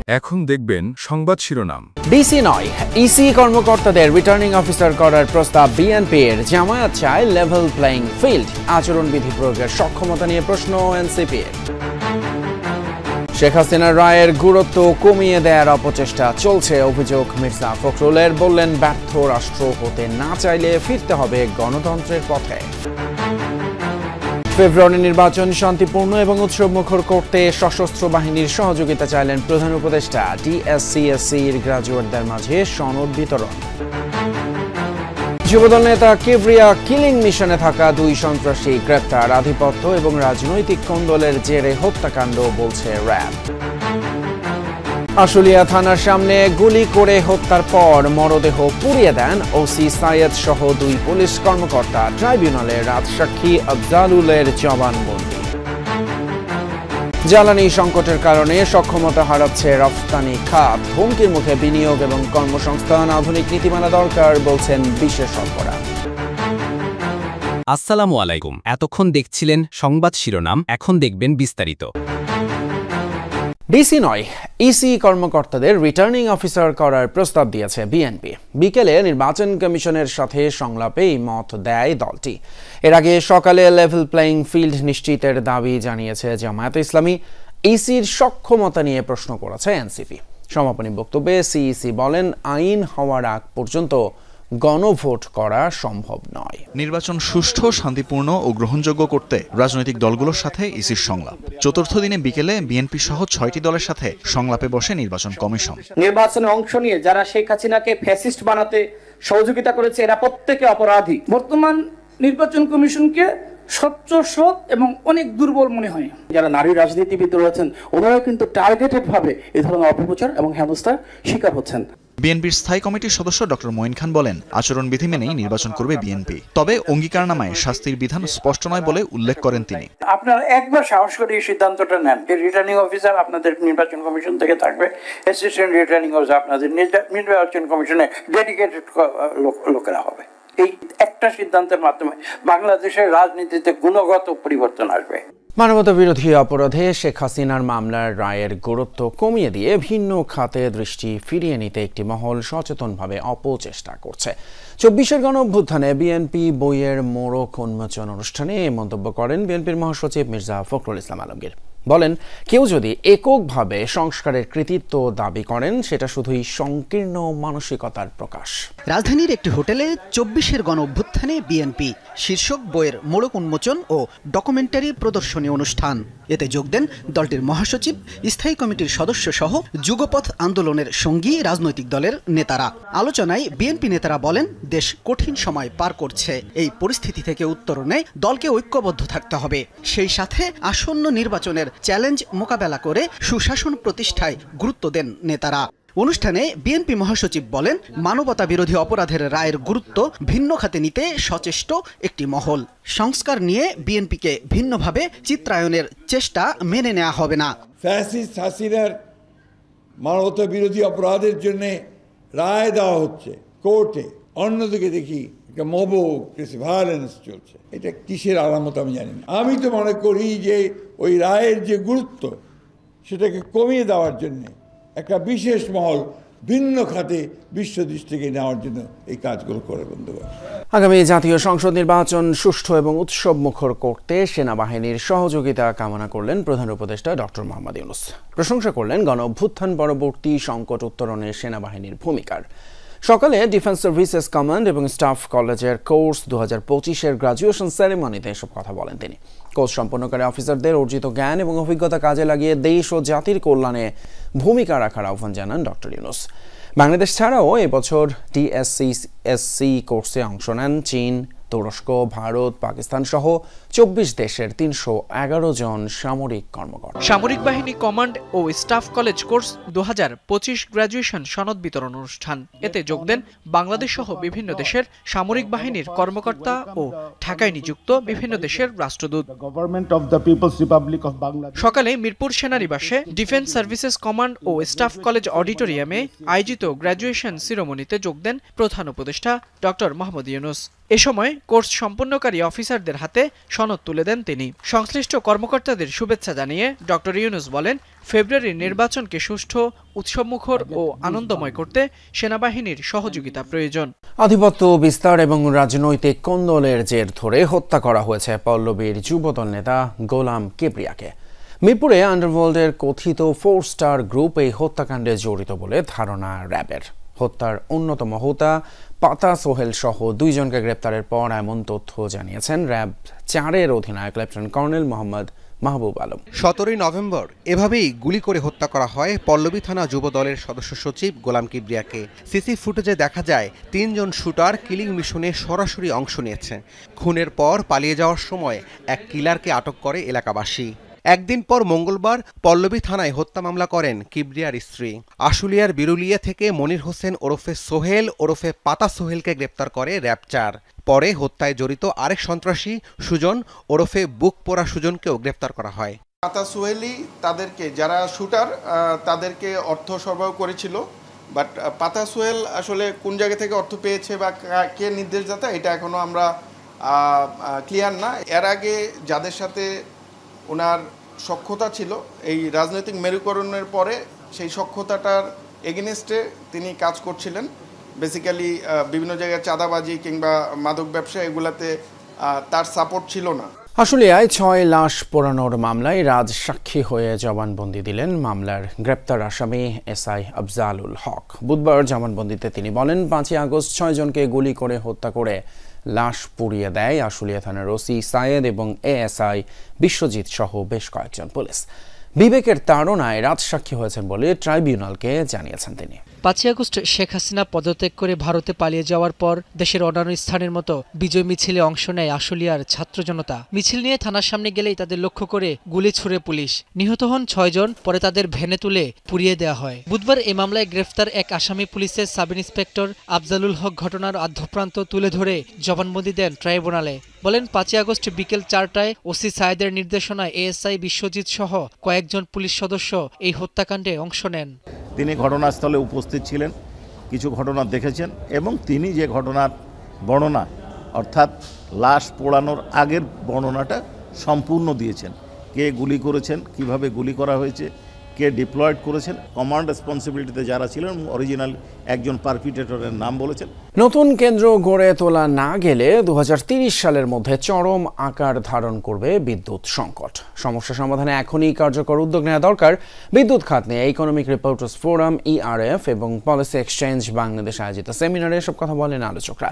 এখন দেখবেন সংবাদ শিরোনাম। ডিসি নয়, ইসি কর্মকর্তাদের রিটার্নিং অফিসার করার প্রস্তাব বিএনপির। জামায়াত চায় লেভেল প্লেইং ফিল্ড। আচরণবিধি প্রয়োগের সক্ষমতা নিয়ে প্রশ্ন এনসিপির। শেখ হাসিনার রায়ের গুরুত্ব কমিয়ে দেওয়ার অপচেষ্টা চলছে, অভিযোগ মির্জা ফখরুলের। বললেন, ব্যর্থ রাষ্ট্র হতে না চাইলে ফিরতে হবে গণতন্ত্রের পথে। ফেব্রুয়ারি নির্বাচন শান্তিপূর্ণ এবং উৎসবমুখর করতে সশস্ত্র বাহিনীর সহযোগিতা চাইলেন প্রধান উপদেষ্টা। টিএসসি-এসসির গ্রাজুয়েটদের মাঝে সনদ বিতরণ। যুবদল নেতা কিবরিয়া কিলিং মিশনে থাকা 2 সন্ত্রাসী গ্রেপ্তার। আধিপত্য এবং রাজনৈতিক কোন্দলের জেরে হত্যাকাণ্ড বলছে র্যাব। আশুলিয়া থানার সামনে গুলি করে হত্যার পর মরদেহ পুড়িয়ে দেন ওসি সাইয়েদ সহ 2 পুলিশ কর্মকর্তা। ট্রাইব্যুনালে রাজসাক্ষী আফজালুলের জবানবন্দি। জ্বালানি সংকটের কারণে সক্ষমতা হারাচ্ছে রফতানি খাত। হুমকির মুখে বিনিয়োগ এবং কর্মসংস্থান। আধুনিক নীতিমালা দরকার বলছেন বিশেষজ্ঞরা। আসসালামু আলাইকুম। এতক্ষণ দেখছিলেন সংবাদ শিরোনাম, এখন দেখবেন বিস্তারিত। ডিসি নয়, ইসি কর্মকর্তাদের রিটার্নিং অফিসার করার প্রস্তাব দিয়েছে বিএনপি। বিকেলে নির্বাচন কমিশনের সাথে সংলাপে এই মত দেয় দলটি। এর আগে সকালে লেভেল প্লেইং ফিল্ড নিশ্চিতের দাবি জানিয়েছে জামায়াতে ইসলামী। ইসির সক্ষমতা নিয়ে প্রশ্ন করেছে এনসিপি। সমাপনী বক্তব্যে সিইসি বলেন, আইন হওয়ার আগ পর্যন্ত গণভোট করা সম্ভব নয়। নির্বাচন সুষ্ঠু, শান্তিপূর্ণ ও গ্রহণযোগ্য করতে রাজনৈতিক দলগুলোর সাথে ইসির সংলাপ। চতুর্থ দিনে বিকেলে বিএনপি সহ 6টি দলের সাথে সংলাপে বসে নির্বাচন কমিশন। নির্বাচনে অংশ নিয়ে যারা শেখ হাসিনাকে ফ্যাসিস্ট বানাতে সহযোগিতা করেছে, এরা প্রত্যেকে অপরাধী। বর্তমান নির্বাচন কমিশনকে স্বচ্ছ, সৎ এবং অনেক দুর্বল মনে হয়। যারা নারী রাজনীতিবিদ রয়েছেন, ওনারাও কিন্তু টার্গেটেড ভাবে এই ধরনের অপপ্রচার এবং হেনস্থার শিকার হচ্ছেন। বিএনপির স্থায়ী কমিটির সদস্য ডক্টর মঈন খান বলেন, আচরণবিধি মেনেই নির্বাচন করবে বিএনপি। তবে অঙ্গীকারনামায় শাস্তির বিধান স্পষ্ট নয় বলে উল্লেখ করেন তিনি। আপনারা একবার সাহস করে এই সিদ্ধান্তটা নেন যে রিটার্নিং অফিসার আপনাদের নির্বাচন কমিশন থেকে থাকবে, অ্যাসিস্ট্যান্ট রিটার্নিং অফিসার আপনাদের নির্বাচন কমিশনে ডেডিকেটেড লোকেরা হবে। এই একটা সিদ্ধান্তের মাধ্যমে বাংলাদেশের রাজনীতিতে গুণগত পরিবর্তন আসবে। মানবতা বিরোধী অপরাধে শেখ হাসিনার মামলার রায়ের গুরুত্ব কমিয়ে দিয়ে ভিন্ন খাতে দৃষ্টি ফিরিয়ে নিতে একটি মহল সচেতনভাবে অপচেষ্টা করছে। 24-এর গণঅভ্যুত্থানে বিএনপি বইয়ের মোড়ক উন্মোচন অনুষ্ঠানে এ মন্তব্য করেন বিএনপির মহাসচিব মির্জা ফখরুল ইসলাম আলমগীর। বলেন, কেউ যদি এককভাবে সংস্কারের কৃতিত্ব দাবি করেন, সেটা শুধুই সংকীর্ণ মানসিকতার প্রকাশ। রাজধানীর একটি হোটেলে 24-এর গণঅভ্যুত্থানে বিএনপি শীর্ষক বইয়ের মোড়ক উন্মোচন ও ডকুমেন্টারি প্রদর্শনী অনুষ্ঠান। এতে যোগ দেন দলটির মহাসচিব, স্থায়ী কমিটির সদস্য সহ যুগপথ আন্দোলনের সঙ্গী রাজনৈতিক দলের নেতারা। আলোচনায় বিএনপি নেতারা বলেন, দেশ কঠিন সময় পার করছে। এই পরিস্থিতি থেকে উত্তরণে দলকে ঐক্যবদ্ধ থাকতে হবে। সেই সাথে আসন্ন নির্বাচনের চ্যালেঞ্জ মোকাবেলা করে সুশাসন প্রতিষ্ঠায় গুরুত্ব দেন নেতারা। অনুষ্ঠানে বিএনপি মহাসচিব বলেন, মানবতা বিরোধী অপরাধের রায়ের গুরুত্ব ভিন্ন খাতে নিতে সচেষ্ট একটি মহল। সংস্কার নিয়ে বিএনপিকে ভিন্নভাবে চিত্রায়নের চেষ্টা মেনে নেওয়া হবে না। ফ্যাসিস্ট হাসিনার মানবতা বিরোধী অপরাধের জন্য রায় দেওয়া হচ্ছে কোর্টে, অন্যদিকে দেখি একটা মব ভায়োলেন্স চলছে। এটা কিসের আলামত আমি জানি না। আমি তো মনে করি যে ওই রায়ের যে গুরুত্ব, সেটাকে কমিয়ে দেওয়ার জন্যে একটা বিশেষ মহল ভিন্ন খাতে বিশ্ব দৃষ্টিকে নেওয়ার জন্য এই কাজগুলো করে বন্ধুগণ। আগামী জাতীয় সংসদ নির্বাচন সুষ্ঠু এবং উৎসব মুখর করতে সেনাবাহিনীর সহযোগিতা কামনা করলেন প্রধান উপদেষ্টা ডক্টর মোহাম্মদ ইউনূস। প্রশংসা করলেন গণ অভ্যুত্থান পরবর্তী সংকট উত্তরণে সেনাবাহিনীর ভূমিকার। সকালে ডিফেন্স সার্ভিসেস কমান্ড এবং স্টাফ কলেজের কোর্স 2025-এর গ্রাজুয়েশন সেরেমনিতে এসব কথা বলেন তিনি। কোর্স সম্পন্নকারী অফিসারদের অর্জিত জ্ঞান এবং অভিজ্ঞতা কাজে লাগিয়ে দেশ ও জাতির কল্যাণে ভূমিকা রাখার আহ্বান জানান ডক্টর ইউনূস। বাংলাদেশ ছাড়াও এবছর টিএসসি-এসসি কোর্সে অংশ নেন চীন, তুরস্ক, ভারত, পাকিস্তান সহ 24 দেশের 311 জন সামরিক কর্মকর্তা। সামরিক বাহিনী কমান্ড ও স্টাফ কলেজ কোর্স 2025 গ্রাজুয়েশন সনদ বিতরণ অনুষ্ঠান। এতে যোগ দেন বাংলাদেশ সহ বিভিন্ন দেশের সামরিক বাহিনীর কর্মকর্তা ও ঢাকায় নিযুক্ত বিভিন্ন দেশের রাষ্ট্রদূত। সকালে মিরপুর সেনানিবাসে ডিফেন্স সার্ভিসেস কমান্ড ও স্টাফ কলেজ অডিটোরিয়ামে আয়োজিত গ্রাজুয়েশন সেরেমনিতে যোগ দেন প্রধান উপদেষ্টা ডক্টর মোহাম্মদ ইউনূস। এ সময় কোর্স সম্পন্নকারী অফিসারদের হাতে সনদ তুলে দেন তিনি। সংশ্লিষ্ট কর্মকর্তাদের শুভেচ্ছা জানিয়ে ডক্টর ইউনূস বলেন, ফেব্রুয়ারির নির্বাচনকে সুষ্ঠু, উৎসবমুখর ও আনন্দময় করতে সেনাবাহিনীর সহযোগিতা প্রয়োজন। আধিপত্য বিস্তার এবং রাজনৈতিক কোন্দলের জের ধরে হত্যা করা হয়েছে পল্লবীর যুবদল নেতা গোলাম কিবরিয়াকে। মিরপুরে আন্ডারওয়ার্ল্ডের কথিত 4 স্টার গ্রুপ এই হত্যাকাণ্ডে জড়িত বলে ধারণা র্যাবের। হত্যার অন্যতম হোতা পাতা সোহেল সহ 2 জনকে গ্রেপ্তারের পর এমন তথ্য জানিয়েছেন র্যাব 4-এর অধিনায়ক lieutenant colonel Mohammad Mahbub Alam. 17 November এভাবেই গুলি করে হত্যা করা হয় পল্লবী থানা যুব দলের সদস্য সচিব গোলাম কিবরিয়াকে। সিসি ফুটেজে দেখা যায় 3 জন শুটার কিলিং মিশনে সরাসরি অংশ নিয়েছে। খুনের পর পালিয়ে যাওয়ার সময় এক কিলারকে আটক করে এলাকাবাসী। একদিন পর মঙ্গলবার পল্লবী থানায় হত্যা মামলা করেন কিবরিয়ার স্ত্রী। আশুলিয়ার বিরুলিয়া থেকে মনির হোসেন ওরফে সোহেল ওরফে পাতা সোহেলকে গ্রেপ্তার করে র্যাব 4। পরে হত্যায় জড়িত আরেক সন্ত্রাসী সুজন ওরফে বুক পোড়া সুজনকেও গ্রেপ্তার করা হয়। পাতা সোহেলই তাদেরকে, যারা শুটার তাদেরকে অর্থ সরবরাহ করেছিল, বাট পাতা সোহেল আসলে কোন জায়গা থেকে অর্থ পেয়েছে বা কে নির্দেশদাতা এটা এখনো আমরা ক্লিয়ার না। এর আগে যাদের সাথে ওনার সখ্যতা ছিল, এই রাজনৈতিক মেরুকরণের পরে সেই সখ্যতাটার এগেনস্টে তিনি কাজ করছিলেন। বেসিক্যালি বিভিন্ন জায়গায় চাঁদাবাজি কিংবা মাদক ব্যবসা এগুলাতে তার সাপোর্ট ছিল না। আশুলিয়ায় 6 লাশ পোড়ানোর মামলায় রাজ সাক্ষী হয়ে জবানবন্দি দিলেন মামলার গ্রেপ্তার আসামি এসআই আফজালুল হক। বুধবার জবানবন্দিতে তিনি বলেন, 5 আগস্ট 6 জনকে গুলি করে হত্যা করে লাশ পুড়িয়ে দেয় আশুলিয়া থানার ওসি সায়েদ এবং এএসআই বিশ্বজিৎ সহ বেশ কয়েকজন পুলিশ। বিবেকের তাড়নায় রাজসাক্ষী হয়েছেন বলে ট্রাইব্যুনালকে জানিয়েছেন তিনি। 5 আগস্ট শেখ হাসিনা পদত্যাগ করে ভারতে পালিয়ে যাওয়ার পর দেশের অন্যান্য স্থানের মতো বিজয় মিছিলে অংশ নেয় আশুলিয়ার ছাত্র জনতা। মিছিল নিয়ে থানার সামনে গেলেই তাদের লক্ষ্য করে গুলি ছুড়ে পুলিশ। নিহত হন 6 জন, পরে তাদের ভ্যানে তুলে পুড়িয়ে দেওয়া হয়। বুধবার এই মামলায় গ্রেফতার এক আসামি পুলিশের সাব ইন্সপেক্টর আফজালুল হক ঘটনার আদ্যপ্রান্ত তুলে ধরে জবানবন্দি দেন ট্রাইব্যুনালে। বলেন, 5 আগস্ট বিকেল 4টায় ওসি সায়েদের নির্দেশনায় এএসআই বিশ্বজিৎ সহ কয়েকজন পুলিশ সদস্য এই হত্যাকাণ্ডে অংশ নেন। তিনি ঘটনাস্থলে উপস্থিত ছিলেন, কিছু ঘটনা দেখেছেন এবং তিনি যে ঘটনার বর্ণনা, অর্থাৎ লাশ পোড়ানোর আগের বর্ণনাটা সম্পূর্ণ দিয়েছেন। কে গুলি করেছেন, কিভাবে গুলি করা হয়েছে, কে ডিপ্লয়েড করেছেন, কমান্ড রেসপন্সিবিলিটিতে যারা ছিলেন, অরিজিনাল একজন পারপিটেটরের নাম বলেছেন। নতুন কেন্দ্র গড়ে তোলা না গেলে 2030 সালের মধ্যে চরম আকার ধারণ করবে বিদ্যুৎ সংকট। সমস্যা সমাধানে এখনই কার্যকর উদ্যোগ নেওয়া দরকার। বিদ্যুৎ খাত নিয়ে ইকোনমিক রিপোর্টার্স ফোরাম, ইআরএফ এবং পলিসি এক্সচেঞ্জ বাংলাদেশ আয়োজিত সেমিনারে এসব কথা বলেন আলোচকরা।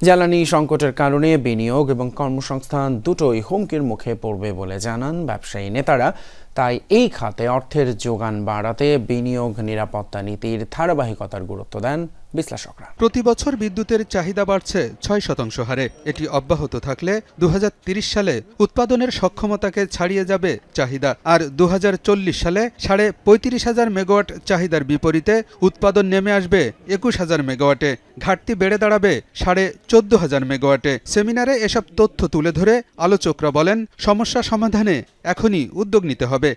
জ্বালানি সংকটের কারণে বিনিয়োগ এবং কর্মসংস্থান দুটোই হুমকির মুখে পড়বে বলে জানান ব্যবসায়ী নেতারা। তাই এই খাতে অর্থের যোগান বাড়াতে বিনিয়োগ নিরাপত্তা নীতির ধারাবাহিকতার গুরুত্ব দেন বিশ্লেষকরা। প্রতি বছর বিদ্যুতের চাহিদা বাড়ছে 6% হারে। এটি অব্যাহত থাকলে 2030 সালে উৎপাদনের সক্ষমতাকে ছাড়িয়ে যাবে চাহিদা। আর 2040 সালে 35,500 মেগাওয়াট চাহিদার বিপরীতে উৎপাদন নেমে আসবে 21,000 মেগাওয়াটে। ঘাটতি বেড়ে দাঁড়াবে 14,500 মেগাওয়াটে। সেমিনারে এসব তথ্য তুলে ধরে আলোচকরা বলেন, সমস্যা সমাধানে এখনই উদ্যোগ নিতে হবে।